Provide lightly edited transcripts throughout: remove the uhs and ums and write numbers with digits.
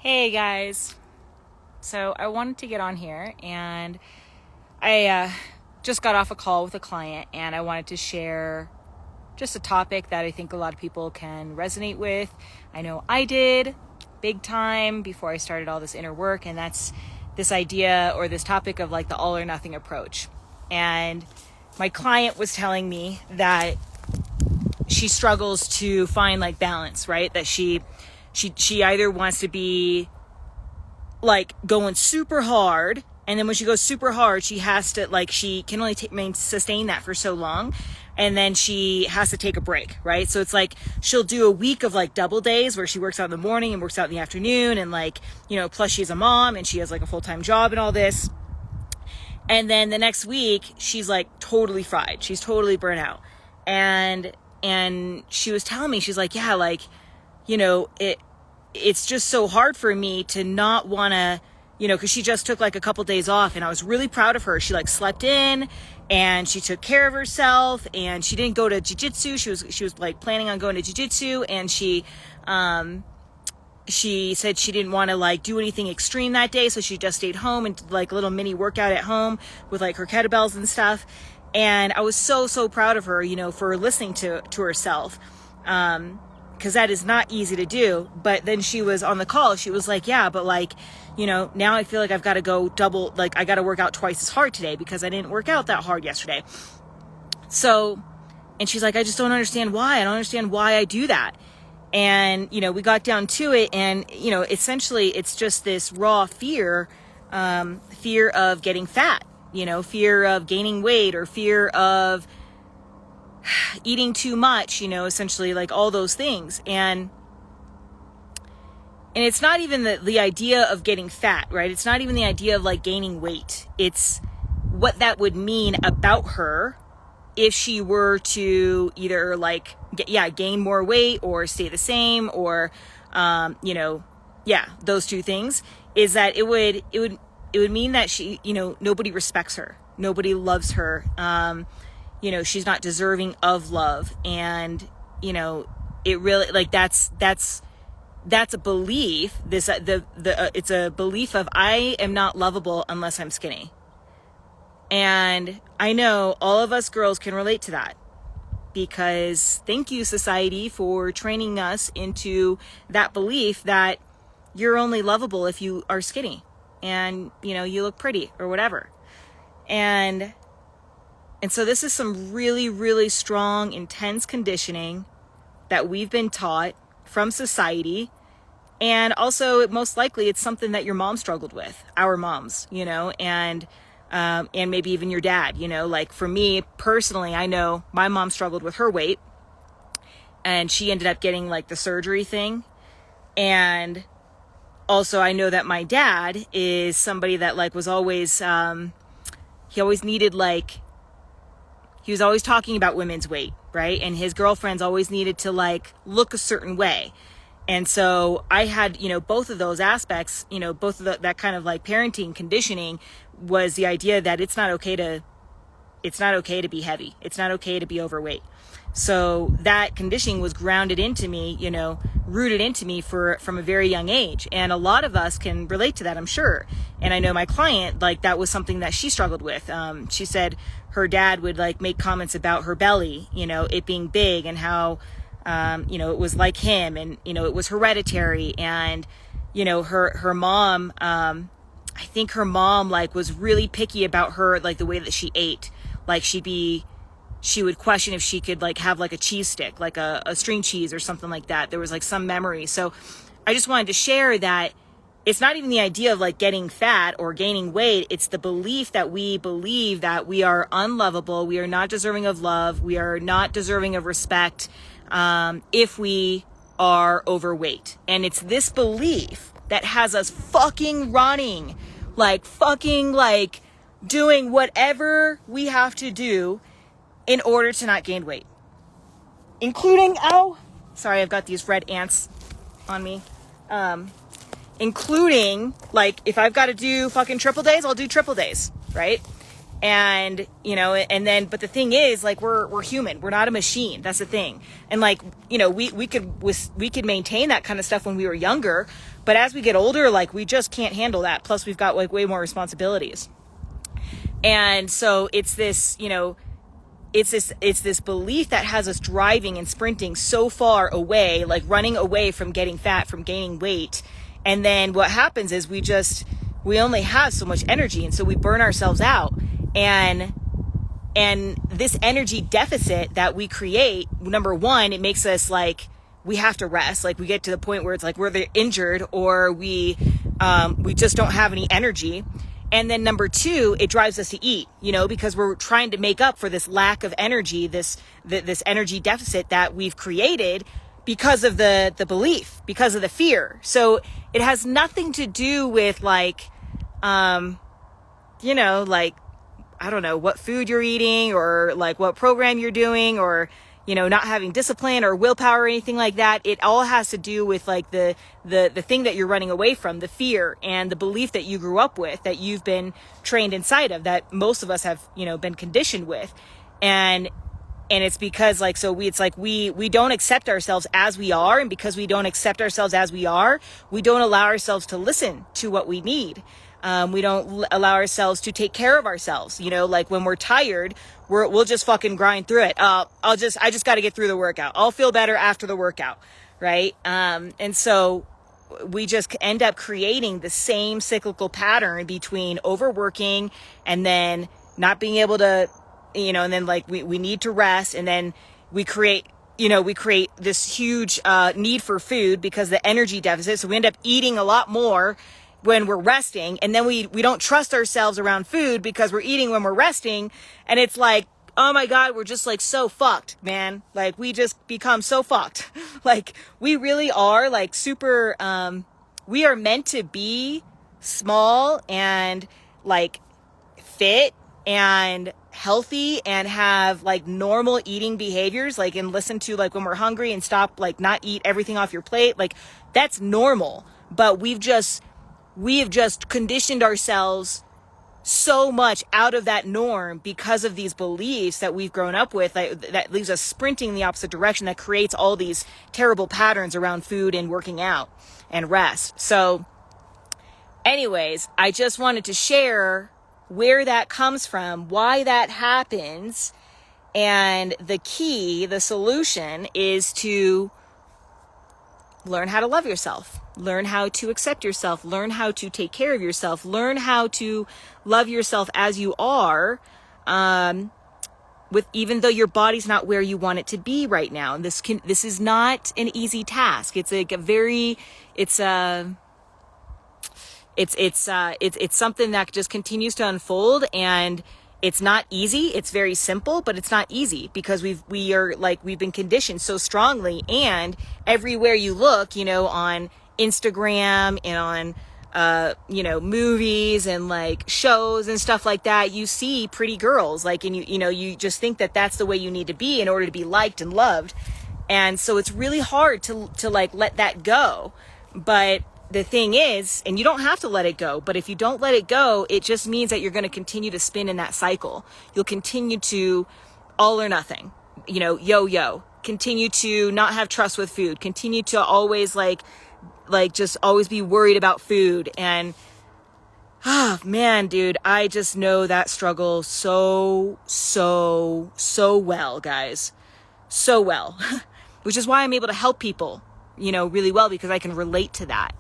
Hey guys. So I wanted to get on here and I just got off a call with a client and I wanted to share just a topic that I think a lot of people can resonate with. I know I did big time before I started all this inner work, and that's this idea or this topic of like the all or nothing approach. And my client was telling me that she struggles to find like balance, right? That she either wants to be like going super hard, and then when she goes super hard, she has to like, she can only sustain that for so long, and then she has to take a break, right? So it's like she'll do a week of like double days where she works out in the morning and works out in the afternoon, and like, you know, plus she's a mom and she has like a full-time job and all this. And then the next week she's like totally fried, she's totally burnt out. And she was telling me, she's like, yeah, like, you know, it's just so hard for me to not want to, you know, because she just took like a couple days off, and I was really proud of her. She like slept in and she took care of herself, and she didn't go to jiu-jitsu. She was like planning on going to jiu-jitsu, and she said she didn't want to like do anything extreme that day, so she just stayed home and did like a little mini workout at home with like her kettlebells and stuff. And I was so proud of her, you know, for listening to herself. Because that is not easy to do. But then she was on the call, she was like, yeah, but like, you know, now I feel like I've got to go double, like I got to work out twice as hard today because I didn't work out that hard yesterday. So, and she's like, I just don't understand why. I don't understand why I do that. And, you know, we got down to it, and, you know, essentially it's just this raw fear, fear of getting fat, you know, fear of gaining weight, or fear of eating too much, you know, essentially like all those things. And it's not even the idea of getting fat, right? It's not even the idea of like gaining weight. It's what that would mean about her if she were to either like, gain more weight or stay the same, or, you know, those two things, is that it would mean that she, you know, nobody respects her. Nobody loves her. You know, she's not deserving of love. And, you know, it really, like, that's a belief, it's a belief of, I am not lovable unless I'm skinny. And I know all of us girls can relate to that, because thank you, society, for training us into that belief that you're only lovable if you are skinny and, you know, you look pretty or whatever. And so this is some really, really strong, intense conditioning that we've been taught from society. And also, most likely, it's something that your mom struggled with, our moms, you know, and maybe even your dad, you know. Like for me personally, I know my mom struggled with her weight, and she ended up getting like the surgery thing. And also I know that my dad is somebody that like was always, he always needed like, he was always talking about women's weight, right? And his girlfriends always needed to like look a certain way. And so I had, you know, both of those aspects, you know, both of that kind of like parenting conditioning was the idea that it's not okay to be heavy. It's not okay to be overweight. So that conditioning was grounded into me, you know, rooted into me from a very young age. And a lot of us can relate to that, I'm sure. And I know my client, like, that was something that she struggled with. She said her dad would like make comments about her belly, you know, it being big, and how, you know, it was like him, and, you know, it was hereditary. And, you know, her mom, I think her mom like was really picky about her, like the way that she ate. Like she would question if she could like have like a cheese stick, like a string cheese or something like that. There was like some memory. So I just wanted to share that it's not even the idea of like getting fat or gaining weight. It's the belief that we believe that we are unlovable. We are not deserving of love. We are not deserving of respect, if we are overweight. And it's this belief that has us fucking running, like fucking like doing whatever we have to do in order to not gain weight, including, sorry, I've got these red ants on me, including like, if I've got to do fucking triple days, I'll do triple days, right? And, you know, and then, but the thing is, like, we're human. We're not a machine. That's the thing. And like, you know, we could maintain that kind of stuff when we were younger, but as we get older, like, we just can't handle that. Plus we've got like way more responsibilities. And so it's this, you know, it's this belief that has us driving and sprinting so far away, like running away from getting fat, from gaining weight. And then what happens is we only have so much energy. And so we burn ourselves out. And this energy deficit that we create, number one, it makes us like, we have to rest. Like, we get to the point where it's like we're either injured or we just don't have any energy. And then number two, it drives us to eat, you know, because we're trying to make up for this lack of energy, this energy deficit that we've created because of the belief, because of the fear. So it has nothing to do with like, you know, like, I don't know what food you're eating or like what program you're doing or, you know, not having discipline or willpower or anything like that. It all has to do with like the thing that you're running away from, the fear and the belief that you grew up with, that you've been trained inside of, that most of us have, you know, been conditioned with. And it's because like, so it's like we don't accept ourselves as we are. And because we don't accept ourselves as we are, we don't allow ourselves to listen to what we need. We don't allow ourselves to take care of ourselves. You know, like when we're tired, we'll just fucking grind through it. I just got to get through the workout. I'll feel better after the workout. Right. And so we just end up creating the same cyclical pattern between overworking and then not being able to, you know, and then like we need to rest, and then we create this huge need for food because the energy deficit. So we end up eating a lot more when we're resting, and then we don't trust ourselves around food because we're eating when we're resting. And it's like, oh my God, we're just like so fucked, man. Like we just become so fucked. Like we really are like super, we are meant to be small and like fit and healthy and have like normal eating behaviors, like, and listen to like when we're hungry and stop, like not eat everything off your plate. Like that's normal, but we have just conditioned ourselves so much out of that norm because of these beliefs that we've grown up with, that leaves us sprinting the opposite direction, that creates all these terrible patterns around food and working out and rest. So anyways, I just wanted to share where that comes from, why that happens. And the solution is to learn how to love yourself, learn how to accept yourself, learn how to take care of yourself, learn how to love yourself as you are, with, even though your body's not where you want it to be right now. And this is not an easy task. It's like it's something that just continues to unfold, and it's not easy. It's very simple, but it's not easy because we've been conditioned so strongly. And everywhere you look, you know, on Instagram and on, you know, movies and like shows and stuff like that, you see pretty girls, like, and you just think that that's the way you need to be in order to be liked and loved. And so it's really hard to like let that go. But the thing is, and you don't have to let it go, but if you don't let it go, it just means that you're going to continue to spin in that cycle. You'll continue to all or nothing, you know, yo-yo, continue to not have trust with food, continue to always like just always be worried about food. And man, dude, I just know that struggle so well, guys, so well, which is why I'm able to help people, you know, really well, because I can relate to that.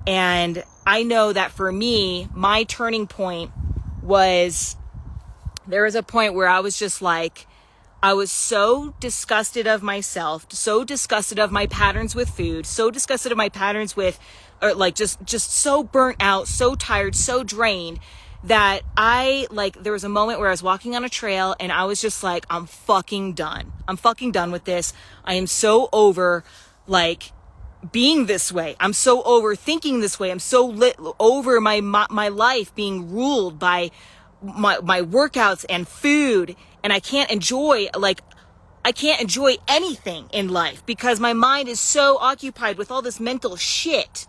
And I know that for me, my turning point was, there was a point where I was just like, I was so disgusted of myself, so disgusted of my patterns with food, so disgusted of my patterns with, or like just so burnt out, so tired, so drained, that there was a moment where I was walking on a trail and I was just like, I'm fucking done. I'm fucking done with this. I am so over like being this way. I'm so over thinking this way. I'm so over my life being ruled by my workouts and food. And I can't enjoy anything in life because my mind is so occupied with all this mental shit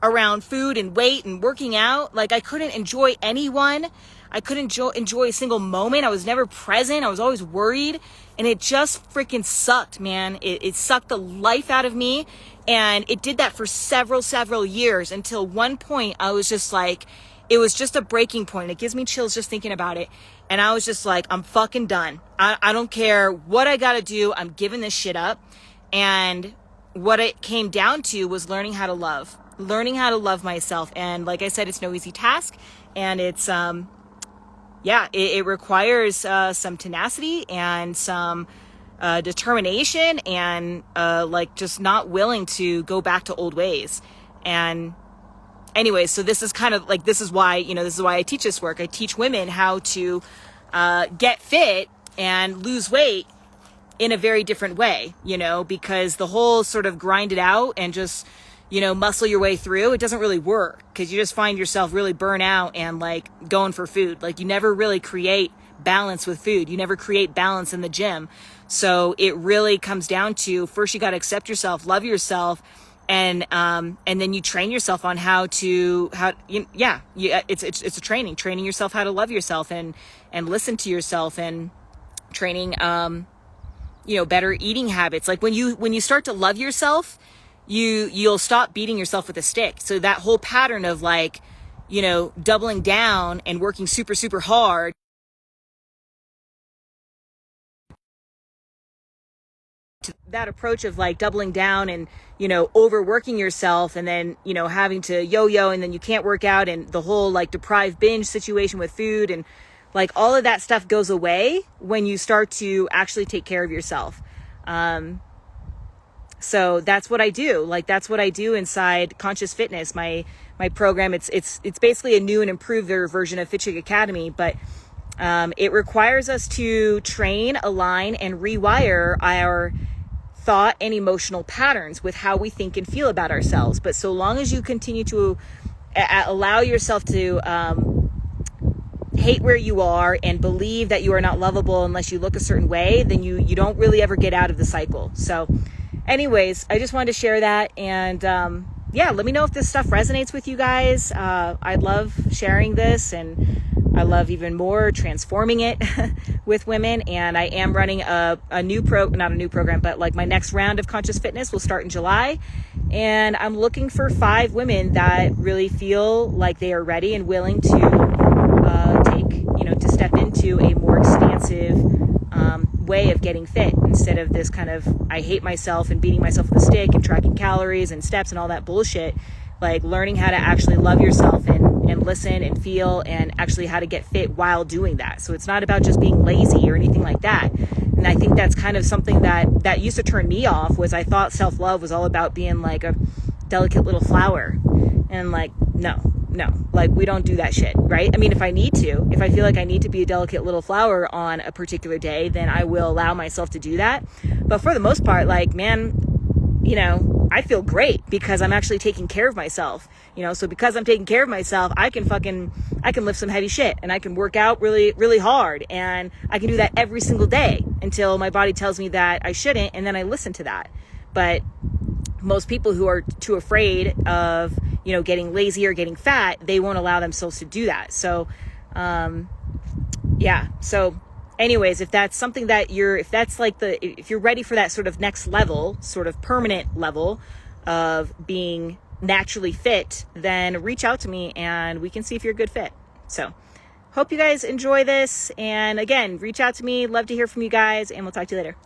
around food and weight and working out. Like I couldn't enjoy anyone. I couldn't enjoy a single moment. I was never present. I was always worried, and it just freaking sucked, man. It sucked the life out of me, and it did that for several years until one point I was just like, it was just a breaking point. It gives me chills just thinking about it. And I was just like, I'm fucking done. I don't care what I gotta do. I'm giving this shit up. And what it came down to was learning how to love myself. And like I said, it's no easy task. And it's, it requires some tenacity and some determination and like just not willing to go back to old ways. And anyway, so this is kind of like, this is why I teach this work. I teach women how to get fit and lose weight in a very different way, because the whole sort of grind it out and just, muscle your way through, it doesn't really work, because you just find yourself really burn out and like going for food. Like, you never really create balance with food. You never create balance in the gym. So it really comes down to, first you got to accept yourself, love yourself, and then you train yourself on it's a training yourself how to love yourself and listen to yourself, and training, better eating habits. Like when you start to love yourself, you'll stop beating yourself with a stick. So that whole pattern of like, doubling down and working super, super hard, that approach of like doubling down and, overworking yourself, and then, having to yo-yo, and then you can't work out, and the whole like deprived binge situation with food, and like all of that stuff goes away when you start to actually take care of yourself. So that's what I do. Like, that's what I do inside Conscious Fitness, my program. It's basically a new and improved version of Fit Chick Academy, but it requires us to train, align, and rewire our thought and emotional patterns with how we think and feel about ourselves. But so long as you continue to allow yourself to hate where you are and believe that you are not lovable unless you look a certain way, then you don't really ever get out of the cycle. So anyways, I just wanted to share that. And let me know if this stuff resonates with you guys. I love sharing this, and I love even more transforming it with women. And I am running not a new program, but like my next round of Conscious Fitness will start in July. And I'm looking for 5 women that really feel like they are ready and willing to to step into a more expansive way of getting fit, instead of this kind of, I hate myself and beating myself with a stick and tracking calories and steps and all that bullshit. Like, learning how to actually love yourself and listen and feel, and actually how to get fit while doing that. So it's not about just being lazy or anything like that. And I think that's kind of something that used to turn me off, was I thought self-love was all about being like a delicate little flower. And like, no, like, we don't do that shit, right? I mean, if I feel like I need to be a delicate little flower on a particular day, then I will allow myself to do that. But for the most part, like, man, I feel great because I'm actually taking care of myself, so because I'm taking care of myself, I can lift some heavy shit, and I can work out really, really hard, and I can do that every single day until my body tells me that I shouldn't, and then I listen to that. But most people who are too afraid of, getting lazy or getting fat, they won't allow themselves to do that. So, so anyways, if that's something that if you're ready for that sort of next level, sort of permanent level of being naturally fit, then reach out to me and we can see if you're a good fit. So hope you guys enjoy this. And again, reach out to me. Love to hear from you guys, and we'll talk to you later.